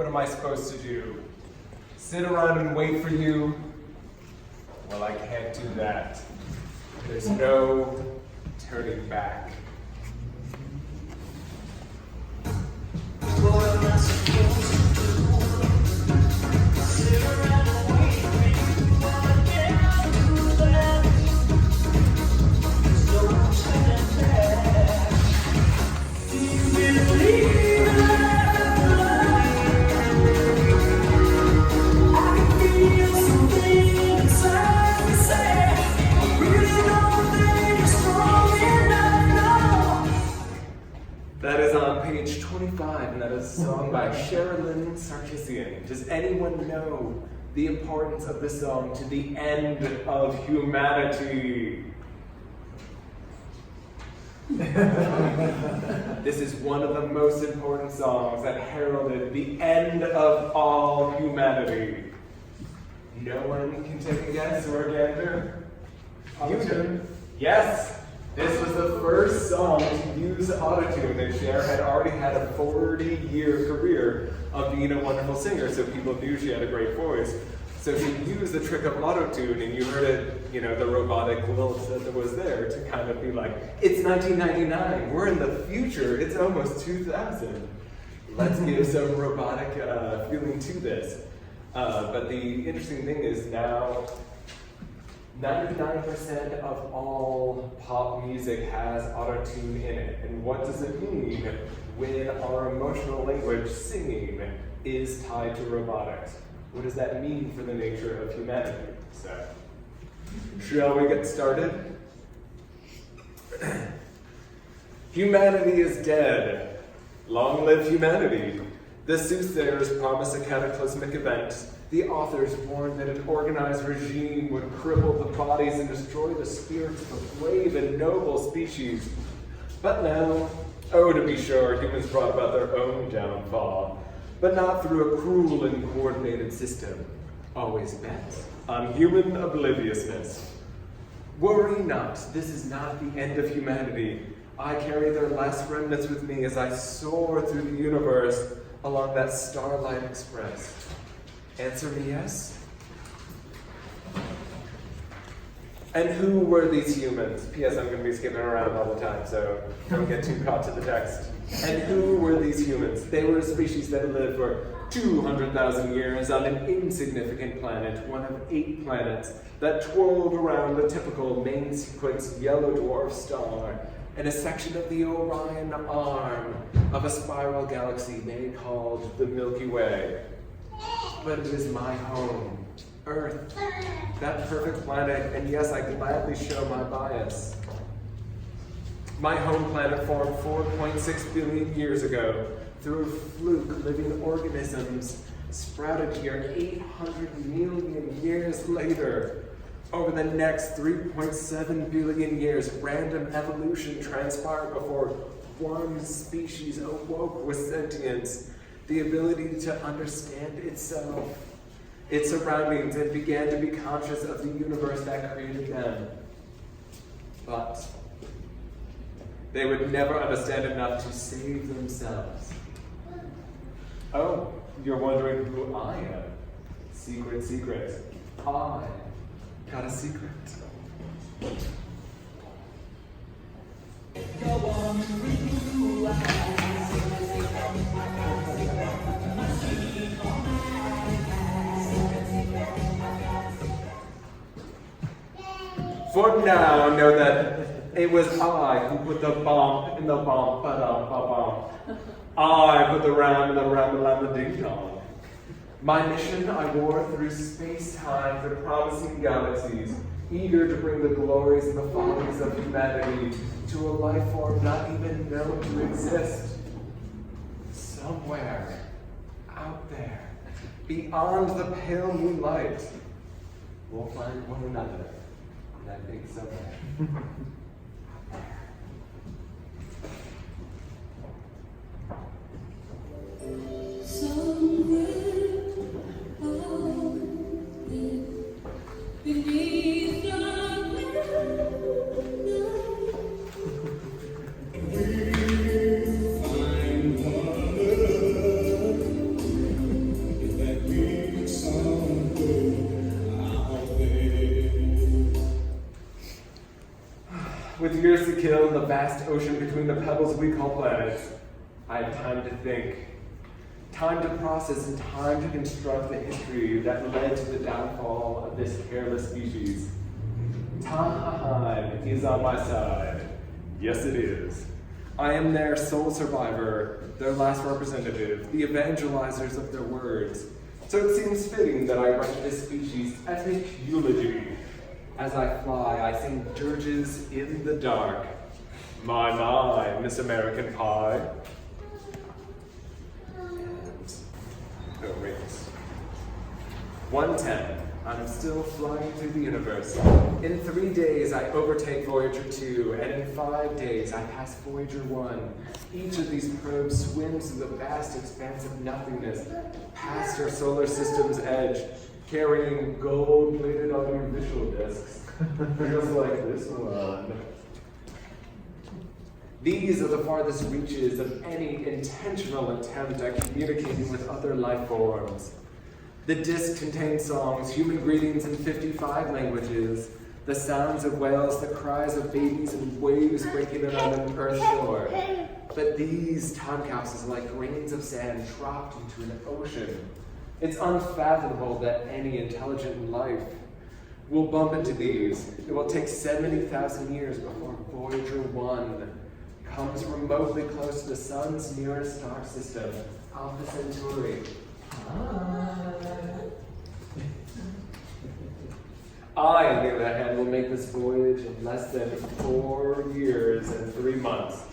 am I supposed to do? Sit around and wait for you? Well, I can't do that. There's no turning back. What am I supposed to do? Sit around and wait for you? Well, I can't do that. There's no turning back. Do you believe in love? I can feel something inside me say, I really don't think you're strong enough, no. That is on page 25, and that is a song by Sherilyn Sarkisian. Does anyone know the importance of this song to the end of humanity? This is one of the most important songs that heralded the end of all humanity. No one can take a guess or a gander? You do. Yes! This was the first song to use autotune, and Cher had already had a 40-year career of being a wonderful singer, so people knew she had a great voice. So she used the trick of autotune, and you heard it, the robotic lilt that was there to kind of be like, it's 1999, we're in the future, it's almost 2000. Let's give some robotic feeling to this. But the interesting thing is now, 99% of all pop music has autotune in it. And what does it mean when our emotional language, singing, is tied to robotics? What does that mean for the nature of humanity? So, shall we get started? Humanity is dead. Long live humanity. The soothsayers promise a cataclysmic event. The authors warned that an organized regime would cripple the bodies and destroy the spirits of a brave and noble species. But now, to be sure, humans brought about their own downfall, but not through a cruel and coordinated system, always bent on human obliviousness. Worry not, this is not the end of humanity. I carry their last remnants with me as I soar through the universe along that Starlight Express. Answer me yes? And who were these humans? P.S. I'm going to be skipping around all the time, so don't get too caught to the text. And who were these humans? They were a species that lived for 200,000 years on an insignificant planet, one of 8 planets, that twirled around a typical main sequence yellow dwarf star and a section of the Orion arm of a spiral galaxy they called the Milky Way. But it is my home, Earth, that perfect planet, and yes, I gladly show my bias. My home planet formed 4.6 billion years ago through a fluke. Living organisms sprouted here 800 million years later. Over the next 3.7 billion years, random evolution transpired before one species awoke with sentience, the ability to understand itself, its surroundings, and began to be conscious of the universe that created them. But they would never understand enough to save themselves. Oh, you're wondering who I am? Secret, secret. I got a secret. Go on with you, For now, know that it was I who put the bomb in the bomb, ba-dum-ba-bomb. I put the ram in the ram-a-lam-a-ding-dong. My mission I wore through space-time to promising galaxies, eager to bring the glories and the follies of humanity to a life form not even known to exist. Somewhere out there, beyond the pale moonlight, we'll find one another. That big somewhere. Beneath the With years to kill in the vast ocean between the pebbles we call planets, I had time to think, time to process, and time to construct the history that led to the downfall of this careless species. Time is on my side. Yes, it is. I am their sole survivor, their last representative, the evangelizers of their words. So it seems fitting that I write this species' epic eulogy. As I fly, I sing dirges in the dark. My, Miss American Pie. And, oh wait. 110. I'm still flying through the universe. In 3 days, I overtake Voyager 2, and in 5 days, I pass Voyager 1. Each of these probes swims through the vast expanse of nothingness, past our solar system's edge, carrying gold-plated audiovisual discs, just like this one. These are the farthest reaches of any intentional attempt at communicating with other life forms. The disc contains songs, human greetings in 55 languages, the sounds of whales, the cries of babies, and waves breaking in on an earth shore. But these time capsules are like grains of sand dropped into an ocean. It's unfathomable that any intelligent life will bump into these. It will take 70,000 years before Voyager 1 comes remotely close to the sun's nearest star system, Alpha Centauri. I, on the other hand, will make this voyage in less than 4 years and 3 months.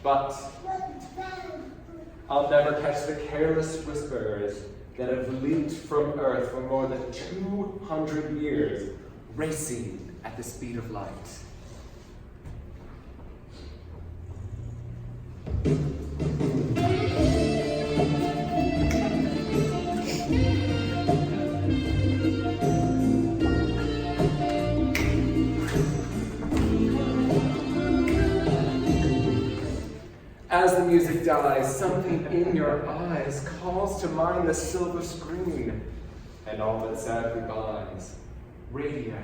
But I'll never catch the careless whispers that have leaped from Earth for more than 200 years, racing at the speed of light. As the music dies, something in your eyes calls to mind the silver screen and all that sadly binds. Radio.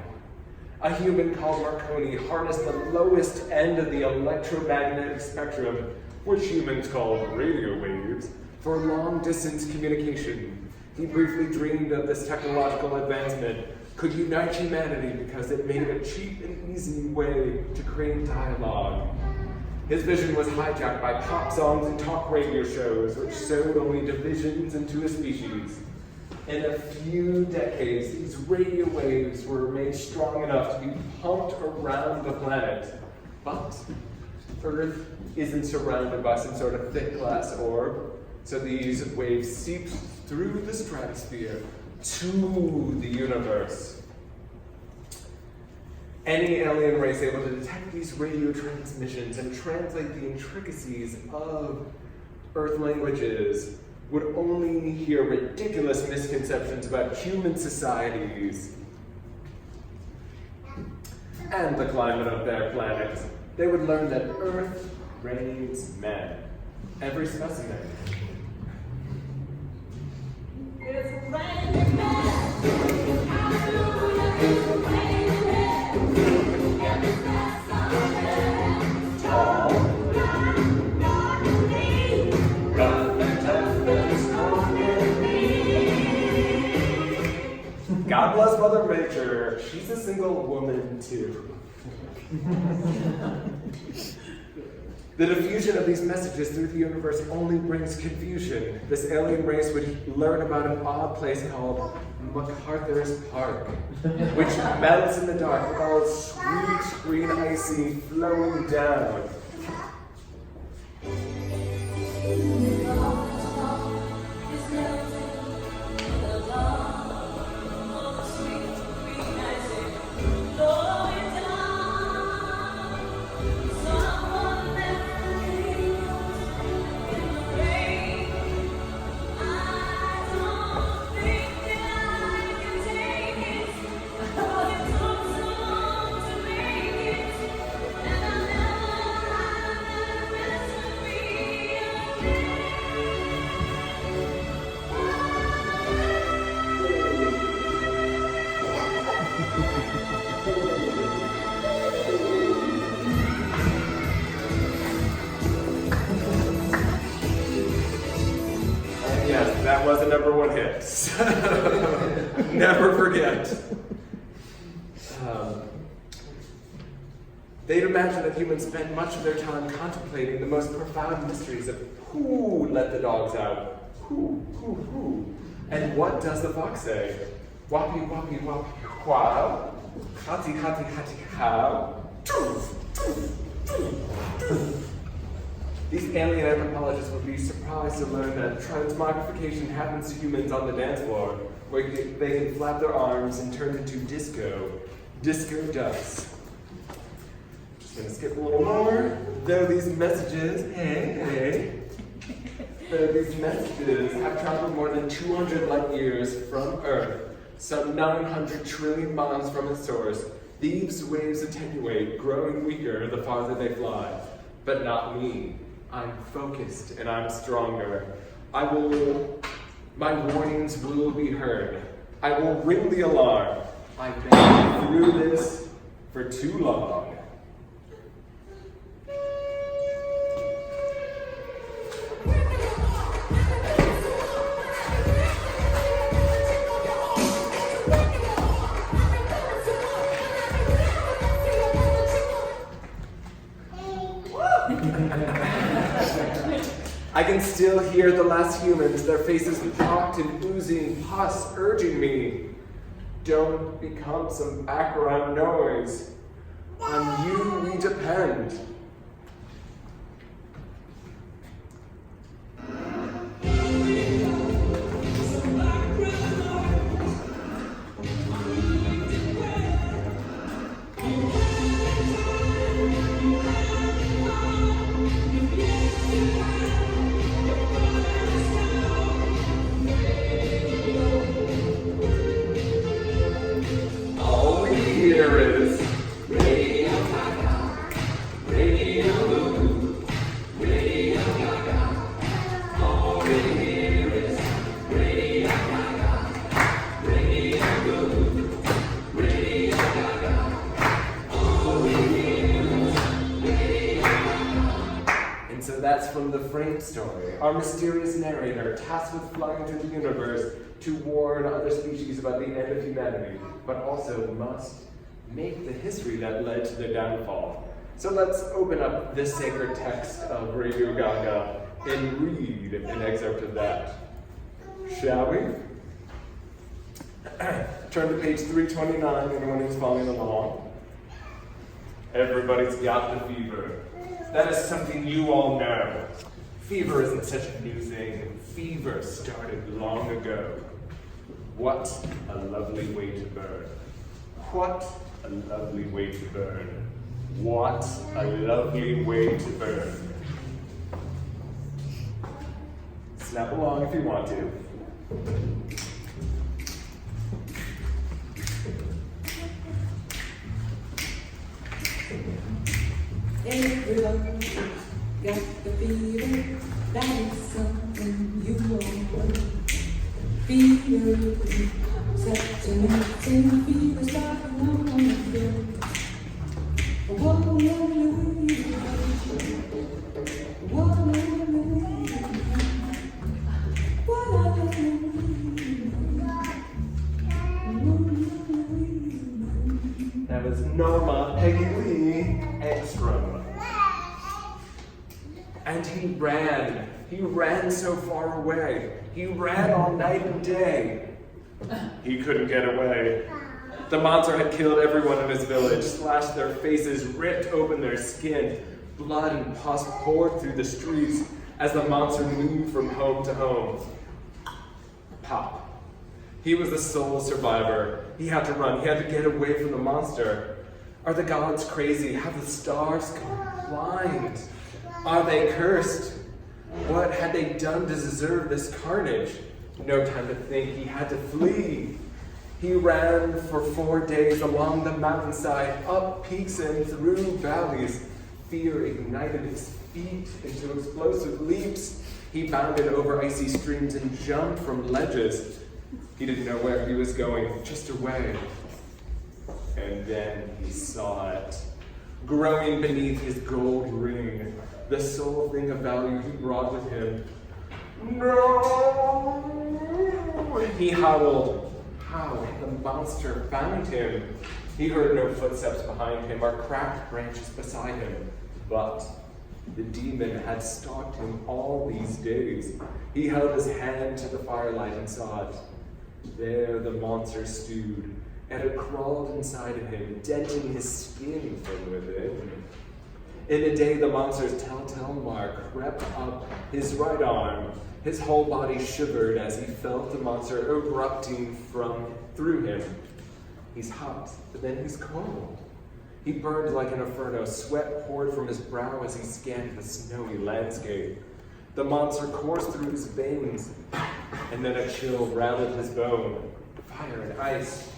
A human called Marconi harnessed the lowest end of the electromagnetic spectrum, which humans call radio waves, for long-distance communication. He briefly dreamed of this technological advancement could unite humanity because it made a cheap and easy way to create dialogue. His vision was hijacked by pop songs and talk radio shows, which sowed only divisions into a species. In a few decades, these radio waves were made strong enough to be pumped around the planet. But Earth isn't surrounded by some sort of thick glass orb, so these waves seeped through the stratosphere to the universe. Any alien race able to detect these radio transmissions and translate the intricacies of Earth languages would only hear ridiculous misconceptions about human societies and the climate of their planet. They would learn that Earth rains men. Every specimen. It's raining men. Hallelujah, it's raining men. God bless Mother Nature. She's a single woman too. The diffusion of these messages through the universe only brings confusion. This alien race would learn about an odd place called MacArthur's Park, which melts in the dark with all its sweet green icing flowing down. #1 hit. Never forget. They'd imagine that humans spend much of their time contemplating the most profound mysteries of who let the dogs out. Who. And what does the fox say? Wappy, wappy, wappy, wow. Hatty, hatty, hatty, how. These alien anthropologists would be surprised to learn that transmogrification happens to humans on the dance floor, where they can flap their arms and turn into disco. Disco ducks. Just gonna skip a little more. Though these messages, though these messages have traveled more than 200 light years from Earth, some 900 trillion miles from its source, these waves attenuate, growing weaker the farther they fly. But not me. I'm focused and I'm stronger. My warnings will be heard. I will ring the alarm. I've been through this for too long. I can still hear the last humans, their faces chalked and oozing pus, urging me. Don't become some background noise. On you we depend. That's from the Frank story, our mysterious narrator tasked with flying through the universe to warn other species about the end of humanity, but also must make the history that led to their downfall. So let's open up this sacred text of Radio Gaga and read an excerpt of that. Shall we? Turn to page 329, anyone who's following along. Everybody's got the fever. That is something you all know. Fever isn't such a new thing. Fever started long ago. What a lovely way to burn. What a lovely way to burn. What a lovely way to burn. Snap along if you want to. Everybody's got the feeling that it's something you want. Fever, such an insane fever starting on the field. That was Norma Peggy Lee Ekstrom. And he ran so far away. He ran all night and day. He couldn't get away. The monster had killed everyone in his village, slashed their faces, ripped open their skin. Blood and pus poured through the streets as the monster moved from home to home. Pop. He was the sole survivor. He had to run. He had to get away from the monster. Are the gods crazy? Have the stars gone blind? Are they cursed? What had they done to deserve this carnage? No time to think. He had to flee. He ran for 4 days along the mountainside, up peaks and through valleys. Fear ignited his feet into explosive leaps. He bounded over icy streams and jumped from ledges. He didn't know where he was going, just away. And then he saw it, growing beneath his gold ring, the sole thing of value he brought with him. No! He howled. How? The monster found him. He heard no footsteps behind him or cracked branches beside him. But the demon had stalked him all these days. He held his hand to the firelight and saw it. There the monster stewed, and it crawled inside of him, denting his skin from within. In a day, the monster's telltale mark crept up his right arm. His whole body shivered as he felt the monster erupting through him. He's hot, but then he's cold. He burned like an inferno. Sweat poured from his brow as he scanned the snowy landscape. The monster coursed through his veins, and then a chill rattled his bone. Fire and ice.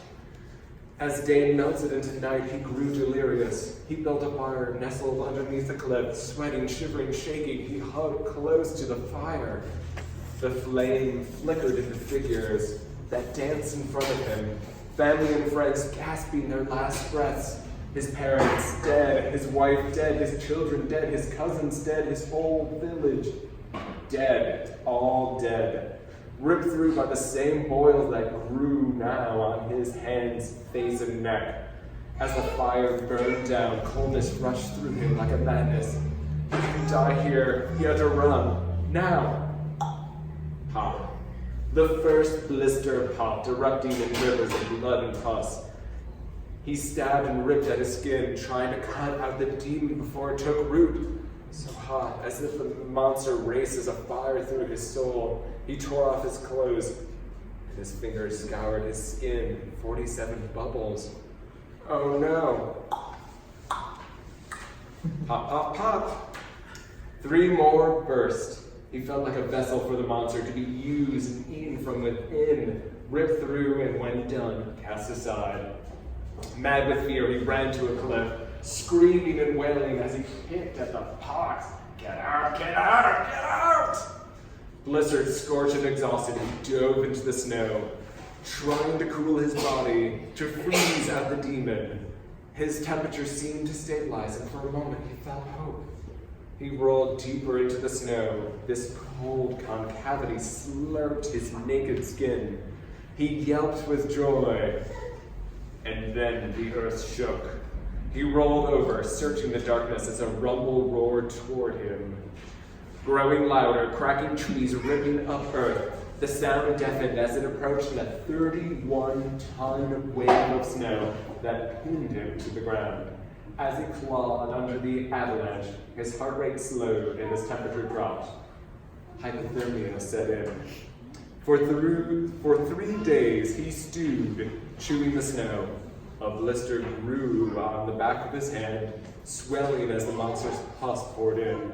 As day melted into night, he grew delirious. He built a fire, nestled underneath the cliff, sweating, shivering, shaking. He hugged close to the fire. The flame flickered into figures that danced in front of him. Family and friends gasping their last breaths. His parents dead, his wife dead, his children dead, his cousins dead, his whole village dead, all dead. Ripped through by the same boils that grew now on his hands, face, and neck. As the fire burned down, coldness rushed through him like a madness. He could die here, he had to run. Now! Pop. The first blister popped, erupting in rivers of blood and pus. He stabbed and ripped at his skin, trying to cut out the demon before it took root. So hot, as if the monster races a fire through his soul. He tore off his clothes, and his fingers scoured his skin in 47 bubbles. Oh no. Pop, pop, pop. 3 more burst. He felt like a vessel for the monster to be used and eaten from within, ripped through, and when done, cast aside. Mad with fear, he ran to a cliff, screaming and wailing as he picked at the pox. Get out, get out, get out! Blistered, scorched, and exhausted, he dove into the snow, trying to cool his body, to freeze out the demon. His temperature seemed to stabilize, and for a moment he felt hope. He rolled deeper into the snow. This cold concavity slurped his naked skin. He yelped with joy, and then the earth shook. He rolled over, searching the darkness as a rumble roared toward him. Growing louder, cracking trees, ripping up earth. The sound deafened as it approached in a 31-ton wave of snow that pinned him to the ground. As he clawed under the avalanche, his heart rate slowed and his temperature dropped. Hypothermia set in. For 3 days, he stewed, chewing the snow. A blister grew on the back of his hand, swelling as the monster's pus poured in.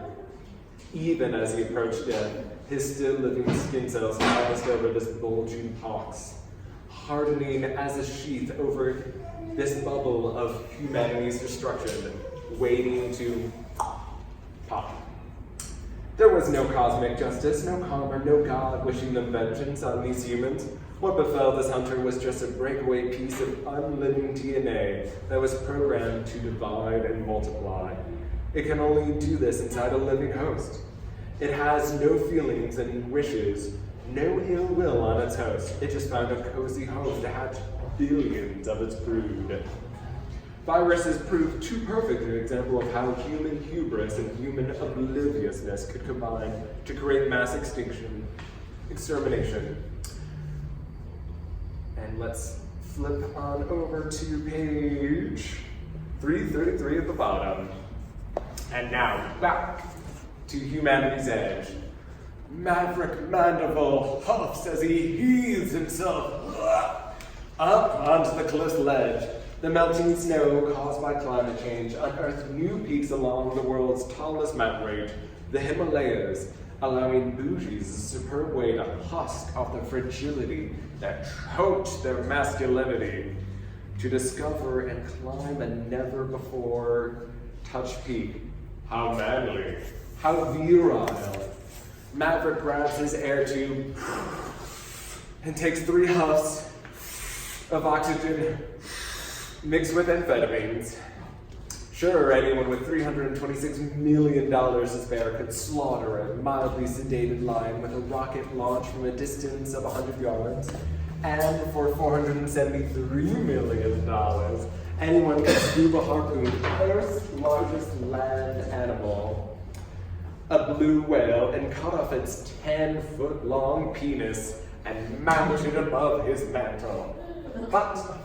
Even as he approached death, his still living skin cells passed over this bulging pox, hardening as a sheath over this bubble of humanity's destruction, waiting to pop. There was no cosmic justice, no karma, no God wishing them vengeance on these humans. What befell this hunter was just a breakaway piece of unliving DNA that was programmed to divide and multiply. It can only do this inside a living host. It has no feelings and wishes, no ill will on its host. It just found a cozy home to hatch billions of its brood. Viruses proved too perfect an example of how human hubris and human obliviousness could combine to create mass extermination. And let's flip on over to page 333 at the bottom. And now, back to humanity's edge. Maverick Mandible huffs as he heaves himself up onto the cliff ledge. The melting snow caused by climate change unearthed new peaks along the world's tallest mountain range, the Himalayas, allowing bougies a superb way to husk off the fragility that choked their masculinity, to discover and climb a never-before-touched peak. How manly, how virile. Maverick grabs his air tube and takes 3 huffs of oxygen mixed with amphetamines. Sure, anyone with $326 million to spare could slaughter a mildly sedated lion with a rocket launched from a distance of 100 yards. And for $473 million, anyone could scuba harpoon Earth's largest land animal, a blue whale, and cut off its 10-foot-long penis and mount it above his mantle. But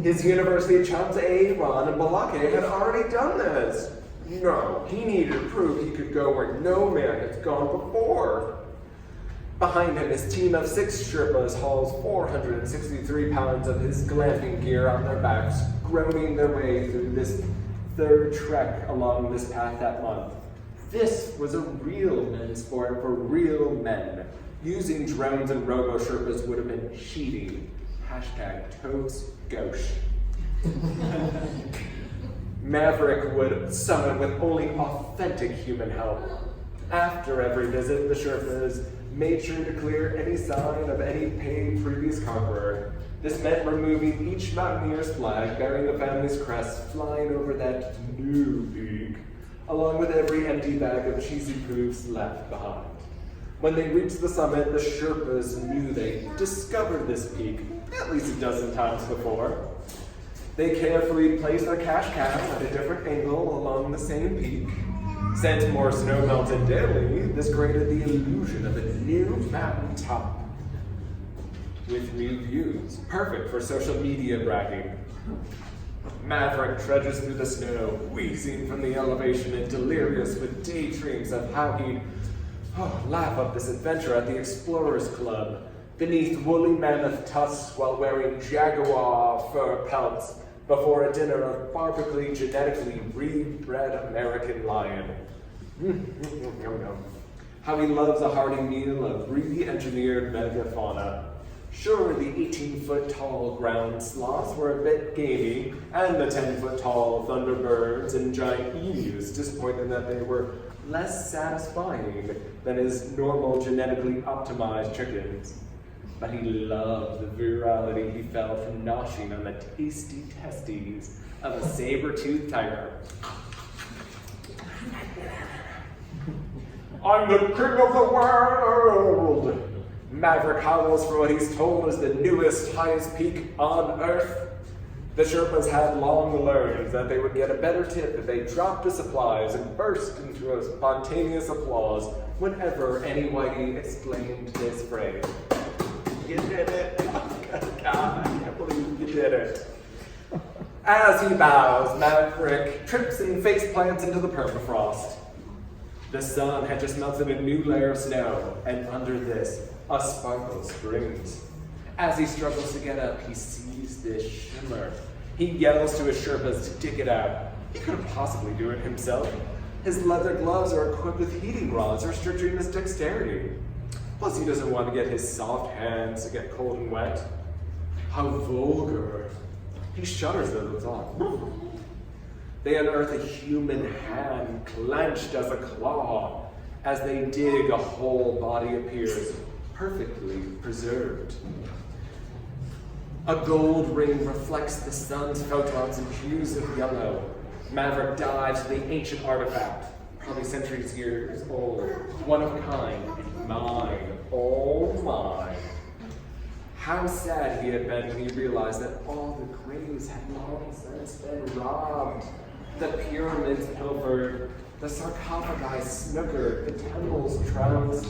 his university chums Aaron and Balake had already done this. No, he needed to prove he could go where no man had gone before. Behind him, his team of 6 Sherpas hauls 463 pounds of his glamping gear on their backs, groaning their way through this 3rd trek along this path that month. This was a real men's sport for real men. Using drones and robo-Sherpas would have been cheating. #toes gauche. Maverick would summon with only authentic human help. After every visit, the Sherpas made sure to clear any sign of any paid previous conqueror. This meant removing each mountaineer's flag bearing the family's crest flying over that new peak, along with every empty bag of cheesy poofs left behind. When they reached the summit, the Sherpas knew they discovered this peak at least a dozen times before. They carefully placed their cash cow at a different angle along the same peak. Since more snow melted daily, this created the illusion of a new mountaintop with new views, perfect for social media bragging. Maverick trudges through the snow, wheezing from the elevation and delirious with daydreams of how he'd laugh up this adventure at the Explorers Club, beneath woolly mammoth tusks while wearing jaguar fur pelts before a dinner of barbecue genetically rebred American lion. How he loves a hearty meal of re-engineered megafauna. Sure, the 18-foot-tall ground sloths were a bit gamey, and the 10-foot-tall thunderbirds and giant emus disappointed that they were less satisfying than his normal genetically optimized chickens. But he loved the virality he felt from noshing on the tasty testes of a saber-toothed tiger. I'm the king of the world! Maverick howls for what he's told is the newest, highest peak on Earth. The Sherpas had long learned that they would get a better tip if they dropped the supplies and burst into a spontaneous applause whenever any whitey exclaimed this phrase. You did it! God, I can't believe you did it. As he bows, Maverick trips and face plants into the permafrost. The sun had just melted a new layer of snow, and under this, a sparkle springs. As he struggles to get up, he sees this shimmer. He yells to his Sherpas to dig it out. He couldn't possibly do it himself. His leather gloves are equipped with heating rods, restricting his dexterity. Plus, he doesn't want to get his soft hands to get cold and wet. How vulgar. He shudders at the thought. They unearth a human hand clenched as a claw. As they dig, a whole body appears, perfectly preserved. A gold ring reflects the sun's photons and hues of yellow. Maverick dives to the ancient artifact, probably centuries years old, one of a kind, and mine, oh mine. How sad he had been when he realized that all the graves had long since been robbed. The pyramids pilfered, the sarcophagi snookered, the temples trounced,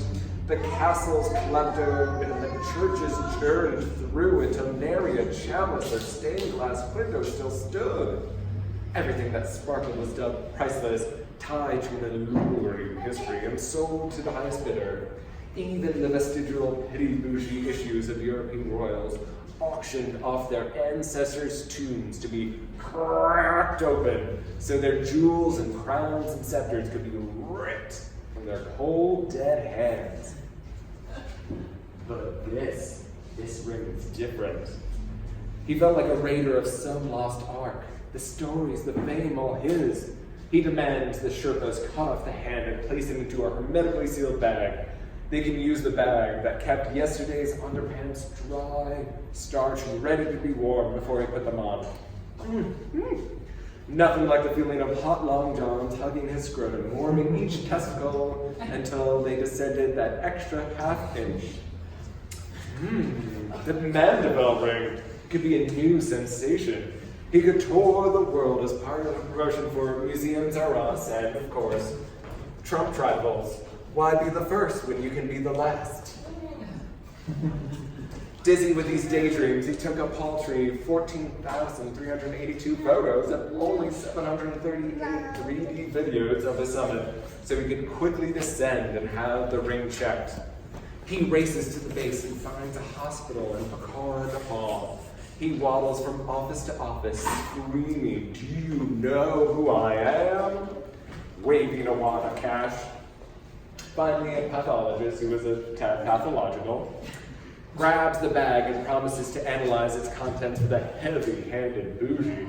the castles kleptoed, and the churches churned through until nary a chalice or stained glass window still stood. Everything that sparkled was dubbed priceless, tied to an alluring history, and sold to the highest bidder. Even the vestigial pity-bougie issues of European royals auctioned off their ancestors' tombs to be cracked open so their jewels and crowns and scepters could be ripped from their cold, dead hands. But this ring is different. He felt like a raider of some lost ark, the stories, the fame, all his. He demands the Sherpas cut off the hand and place it into a hermetically sealed bag. They can use the bag that kept yesterday's underpants dry, starched, and ready to be worn before he put them on. Nothing like the feeling of hot long johns hugging his scrotum, warming each testicle until they descended that extra half inch. The mandible ring could be a new sensation. He could tour the world as part of a promotion for Museums R Us and, of course, Trump trifles. Why be the first when you can be the last? Dizzy with these daydreams, he took a paltry 14,382 photos and only 738 3D videos of the summit, so he could quickly descend and have the ring checked. He races to the base and finds a hospital in Picard Hall. He waddles from office to office, screaming, "Do you know who I am?" Waving a wad of cash. Finally, a pathologist, who was a tad pathological, grabs the bag and promises to analyze its contents with a heavy-handed bougie.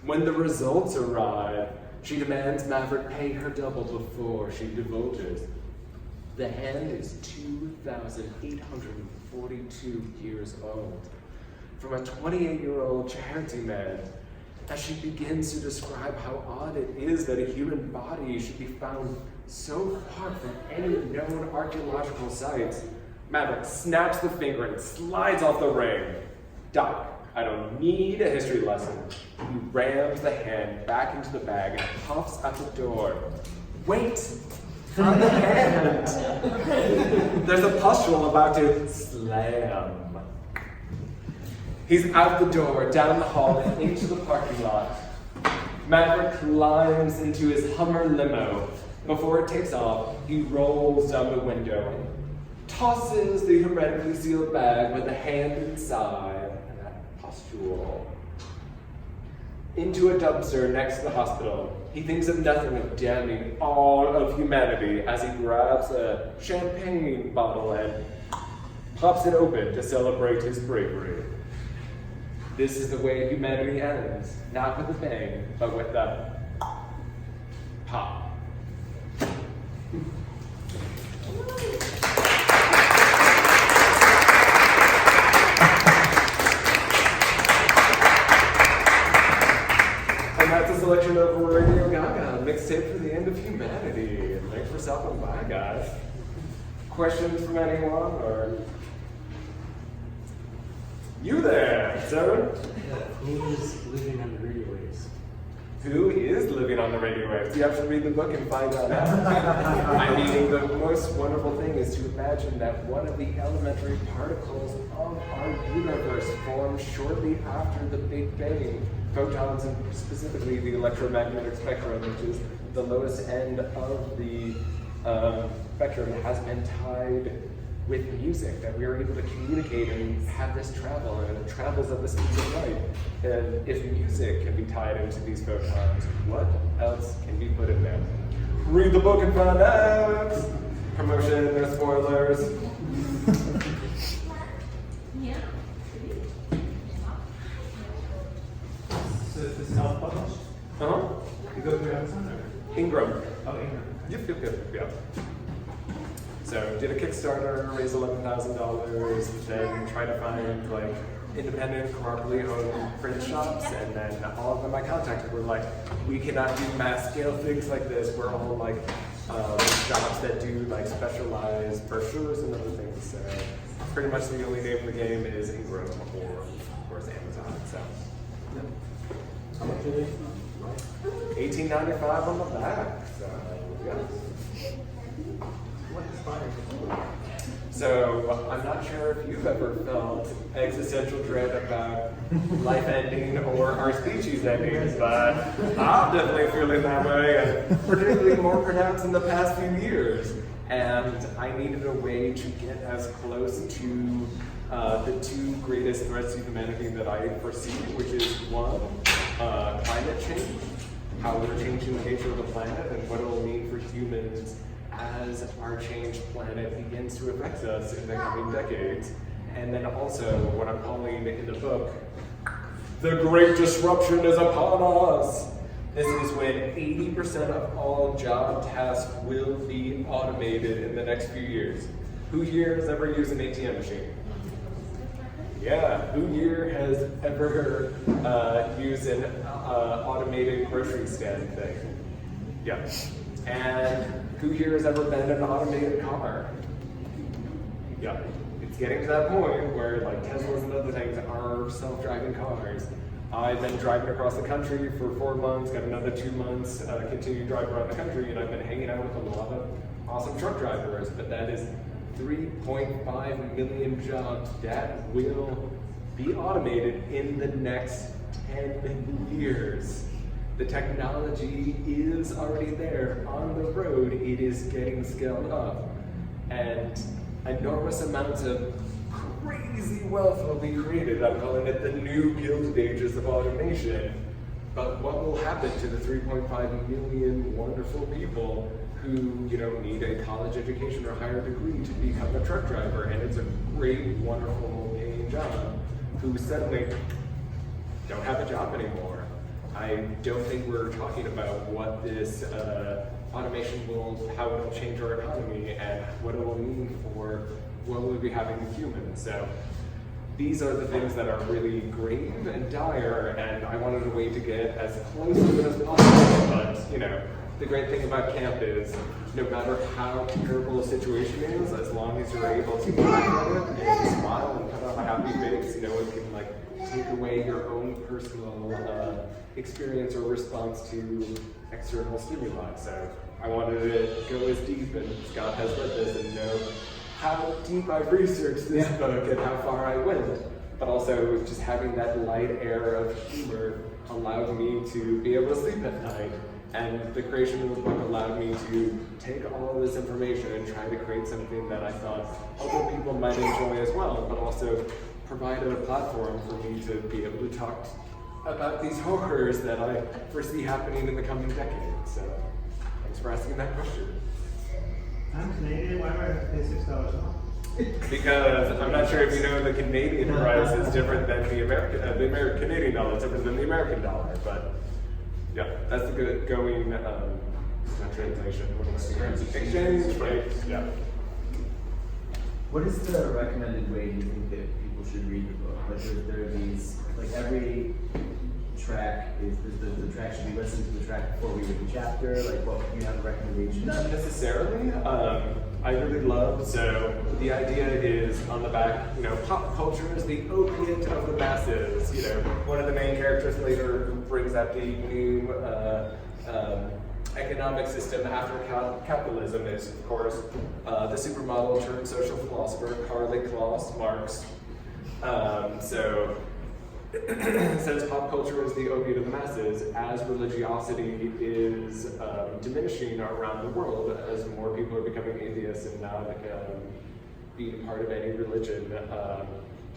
When the results arrive, she demands Maverick pay her double before she divulges. The hand is 2,842 years old. From a 28-year-old charity man, as she begins to describe how odd it is that a human body should be found so far from any known archaeological sites, Maverick snaps the finger and slides off the ring. Doc, I don't need a history lesson. He rams the hand back into the bag and puffs out the door. Wait! On the hand! There's a pustule about to slam. He's out the door, down the hall, and into the parking lot. Maverick climbs into his Hummer limo. Before it takes off, he rolls down the window and tosses the hermetically sealed bag with the hand inside and that pustule into a dumpster next to the hospital. He thinks of nothing of damning all of humanity as he grabs a champagne bottle and pops it open to celebrate his bravery. This is the way humanity ends, not with a bang, but with a pop. And that's a selection of Radio Gaga, mixtape for the end of humanity. And thanks for stopping by, guys. Questions from anyone, or? You there, sir? Who is living on the radio waves? Who is living on the radio waves? You have to read the book and find out. I mean, the most wonderful thing is to imagine that one of the elementary particles of our universe formed shortly after the Big Bang. Photons, and specifically the electromagnetic spectrum, which is the lowest end of the spectrum, has been tied with music, that we are able to communicate and have this travel, and it travels at the speed of light. And if music can be tied into these photons, what else can be put in there? Read the book and find out! Promotion, no spoilers. So this is self-published? Uh-huh. You go through Amazon or? Ingram. Oh, Ingram. Yep. So did a Kickstarter, raised $11,000, then tried to find like independent, cooperatively owned print shops, and then all of them I contacted were like, we cannot do mass scale things like this. We're all like shops that do like specialized brochures and other things. So pretty much the only name of the game is Ingram, or of course Amazon. So How much are they? $18.95 on the back. So yeah. What inspired you? So I'm not sure if you've ever felt existential dread about life ending or our species ending, but I'm definitely feeling that way, and particularly more pronounced in the past few years. And I needed a way to get as close to the two greatest threats to humanity that I foresee, which is one, climate change, how we're changing the nature of the planet, and what it will mean for humans as our changed planet begins to affect us in the coming decades. And then also what I'm calling in the book, the Great Disruption is upon us. This is when 80% of all job tasks will be automated in the next few years. Who here has ever used an ATM machine? Yeah, who here has ever used an automated grocery stand thing? Yeah. And who here has ever been in an automated car? Yeah. It's getting to that point where like Teslas and other things are self-driving cars. I've been driving across the country for 4 months, got another 2 months, continue to drive around the country, and I've been hanging out with a lot of awesome truck drivers, but that is 3.5 million jobs that will be automated in the next 10 years. The technology is already there on the road, it is getting scaled up, and enormous amounts of crazy wealth will be created. I'm calling it the new Gilded Ages of automation. But what will happen to the 3.5 million wonderful people who, need a college education or higher degree to become a truck driver, and it's a great, wonderful paying job, who suddenly don't have a job anymore? I don't think we're talking about what this automation how it will change our economy and what it will mean for what we'll be having with humans. So these are the things that are really grave and dire, and I wanted a way to get as close to it as possible. But the great thing about camp is no matter how terrible a situation is, as long as you're able to laugh at it and smile and put on a happy face, it can take away your own personal experience or response to external stimuli. So I wanted to go as deep, and Scott has read this and know how deep I've researched this book and how far I went. But also just having that light air of humor allowed me to be able to sleep at night. And the creation of the book allowed me to take all of this information and try to create something that I thought other people might enjoy as well, but also provided a platform for me to be able to talk about these horrors that I foresee happening in the coming decades. So thanks for asking that question. I'm Canadian, why do I have to pay $6 more? Because I'm not sure if you know the Canadian price is different than the American Canadian dollar is different than the American dollar, but yeah, that's the good going not translation, exchange rate. Yeah. What is the recommended way you think that people should read the book? Like, there are these, like every track is the track should be listened to the track before we read the chapter. Like, what do you have a recommendation? Not necessarily. I really love, so the idea is on the back, pop culture is the opiate of the masses. One of the main characters later who brings up the new economic system after capitalism is, of course, the supermodel turned social philosopher Karl Marx. So since pop culture is the opiate of the masses, as religiosity is diminishing around the world, as more people are becoming atheists and not being part of any religion,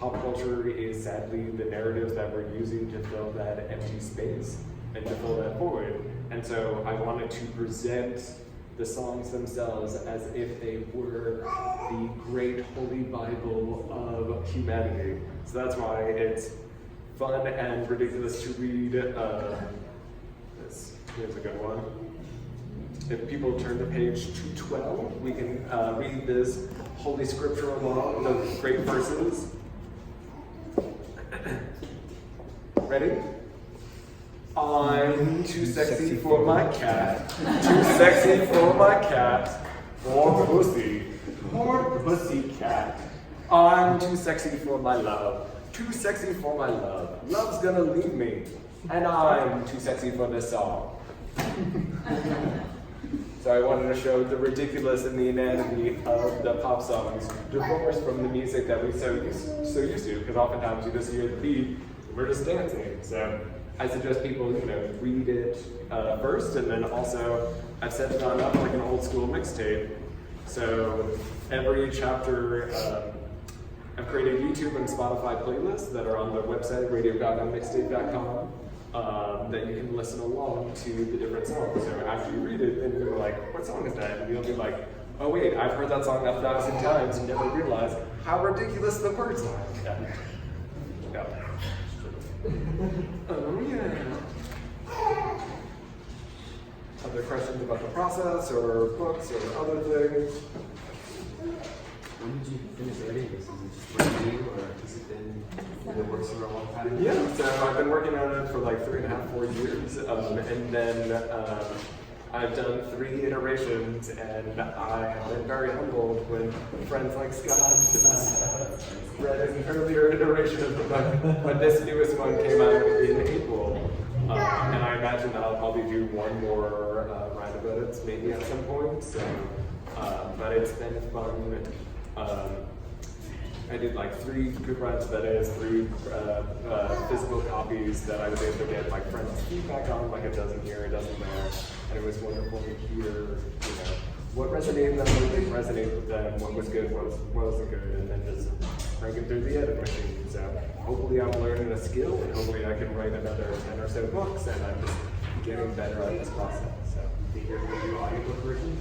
pop culture is sadly the narratives that we're using to fill that empty space and to fill that void. And so I wanted to present the songs themselves as if they were the great holy Bible of humanity. So that's why it's fun and ridiculous to read. Here's a good one. If people turn to page 212, we can read this holy scripture along with great verses. Ready? I'm too sexy for my cat, too sexy for my cat, for pussy, poor pussy cat. I'm too sexy for my love, too sexy for my love. Love's gonna leave me, and I'm too sexy for this song. So I wanted to show the ridiculous and the inanity of the pop songs, divorced from the music that we so used to, because oftentimes you just hear the beat, and we're just dancing. So I suggest people, read it first, and then also I've set it on up like an old school mixtape. So every chapter, I've created YouTube and Spotify playlists that are on the website, radiogaggamixtape.com, that you can listen along to the different songs. So after you read it, then you're like, what song is that? And you'll be like, oh wait, I've heard that song 1,000 times and never realized how ridiculous the words are. Yeah. Oh yeah. Other questions about the process or books or other things? When did you finish writing this? Is it just what you do, or has it been in the works for a long time? Yeah, so I've been working on it for like 3.5, 4 years, and then I've done 3 iterations, and I have been very humbled when friends like Scott read an earlier iteration of the book, but this newest one came out in April, and I imagine that I'll probably do one more round of edits maybe at some point. So, but it's been fun. I did like 3 group runs, that is 3 physical copies that I was able to get like friends' feedback on, like a dozen here, a dozen there, and it was wonderful to hear, what resonated with them, what didn't resonate with them, what was good, what wasn't good, and then just cranking through the edit machine. So hopefully I'm learning a skill, and hopefully I can write another 10 or so books, and I'm just getting better at this process. So. You're going to do audiobook version?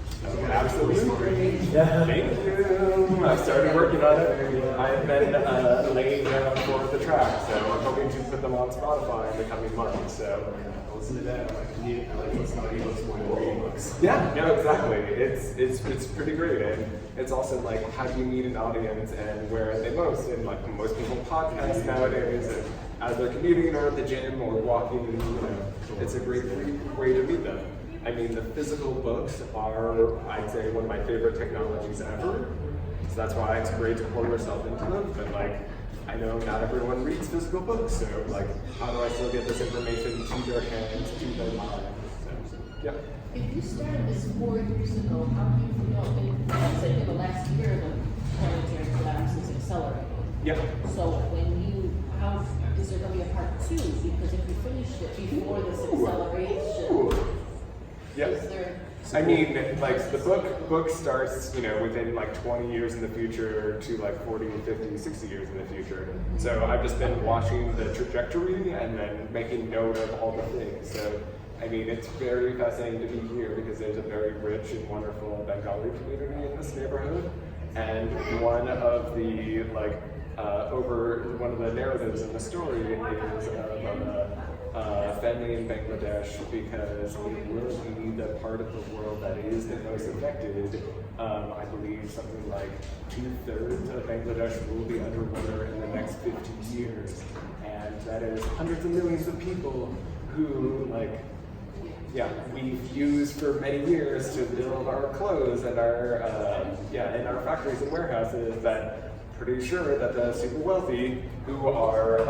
Absolutely. Thank you. I started working on it. I have been laying down for the track, so I'm hoping to put them on Spotify in the coming months. So I'll listen to that. I like listening to audiobooks more than reading books. yeah, no, exactly. It's pretty great, and it's also like, how do you meet an audience, and where are they most? And like most people podcast nowadays, and as they're commuting or at the gym or walking, it's a great way to meet them. I mean, the physical books are, I'd say, one of my favorite technologies ever. So that's why it's great to pour yourself into them. But like, I know not everyone reads physical books, so like, how do I still get this information to their hands, to their minds? So, yeah. If you started this 4 years ago, how do you feel? In the last year, the planetary collapse is accelerating. Yeah. So is there going to be a part 2? Because if you finished it before this acceleration, Yeah. is there? I mean, like the book starts, within like 20 years in the future to like 40, 50, 60 years in the future. So I've just been watching the trajectory and then making note of all the things. So, I mean, it's very fascinating to be here because there's a very rich and wonderful Bengali community in this neighborhood. And one of the one of the narratives in the story is of a family in Bangladesh, because it will be the part of the world that is the most affected. I believe something like 2/3 of Bangladesh will be underwater in the next 50 years, and that is hundreds of millions of people who we've used for many years to build our clothes and our in our factories and warehouses, that pretty sure that the super wealthy who are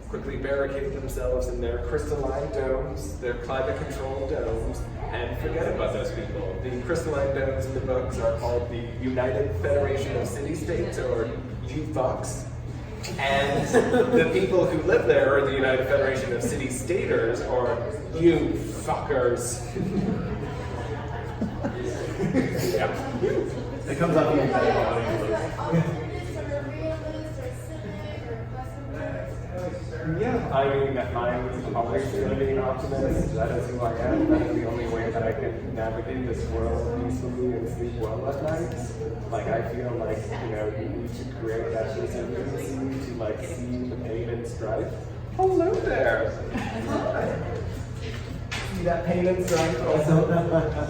quickly barricade themselves in their crystalline domes, their climate-controlled domes, and forget about those people. The crystalline domes in the books are called the United Federation of City-States, or UFOCs. And the people who live there are the United Federation of City-Staters, or you fuckers. Yeah. It comes out the entire audio. Yeah, I mean, I'm always going to be an optimist. That is who I am. That is the only way that I can navigate this world peacefully and sleep well at night. Like, I feel like, you need to create that resiliency to, see the pain and strife. Hello there! See that pain and strife also?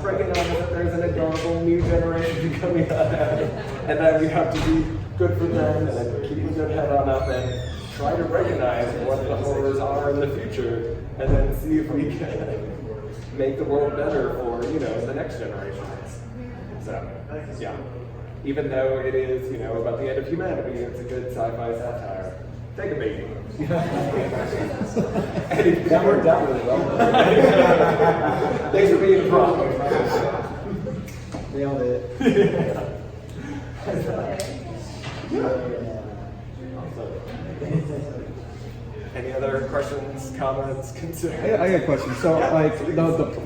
Recognize that there's an adorable new generation coming up, and that we have to be good for them, and then keep a good head on up, and try to recognize what the horrors are in the future, and then see if we can make the world better for, the next generations. So, yeah. Even though it is, about the end of humanity, it's a good sci-fi satire. Take a baby. That worked out really well. Thanks for being a problem. Nailed it. Any other questions, comments, concerns? I got a question. So,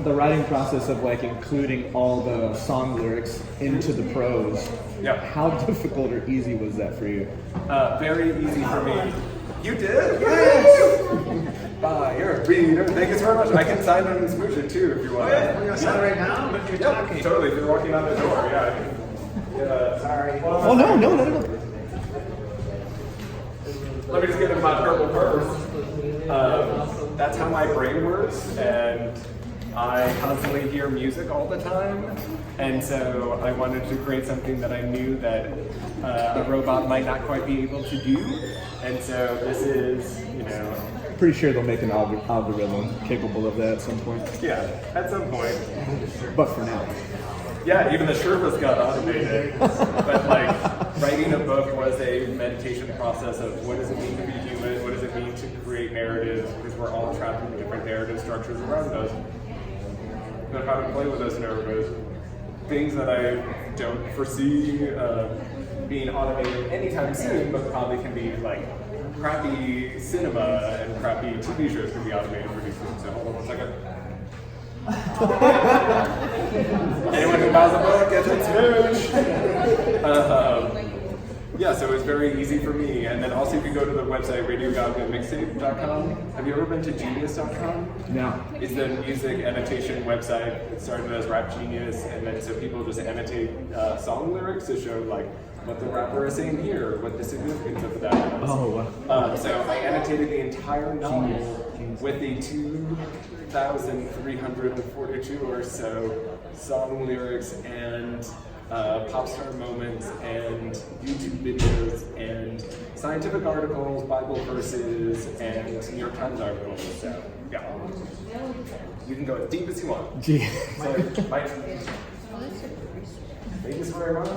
the writing process of including all the song lyrics into the prose. Yeah. How difficult or easy was that for you? Very easy for me. You did? Yes! Bye, you're a reader. Thank you so very much. I can sign on and smooch it too if you want. We're going to sign right now, but you're talking. Totally, if you're walking out the door, yeah. Sorry. Oh no. Let me just get into my purple purse. That's how my brain works, and I constantly hear music all the time, and so I wanted to create something that I knew that a robot might not quite be able to do, and so this is, Pretty sure they'll make an algorithm capable of that at some point. yeah, at some point. But for now. Yeah, even the Sherpas got automated. But like, writing a book was a meditation process of what does it mean to be human, what does it mean to create narratives, because we're all trapped in different narrative structures around us. But how to play with those narratives. Things that I don't foresee being automated anytime soon, but probably can be like crappy cinema and crappy TV shows can be automated pretty soon. So hold on 1 second. Anyone who buys a book gets its mooch. Yeah, so it was very easy for me. And then also you can go to the website radiogaggamixtape.com. Have you ever been to genius.com? No. It's the music annotation website. It started as Rap Genius, and then so people just annotate song lyrics to show like what the rapper is saying here, what the significance of that is. Oh, wow. So I annotated the entire novel with the 2,342 or so song lyrics and pop star moments and YouTube videos and scientific articles, Bible verses, and New York Times articles. So yeah, you can go as deep as you want. Gee. So, Mike, thank you so very much.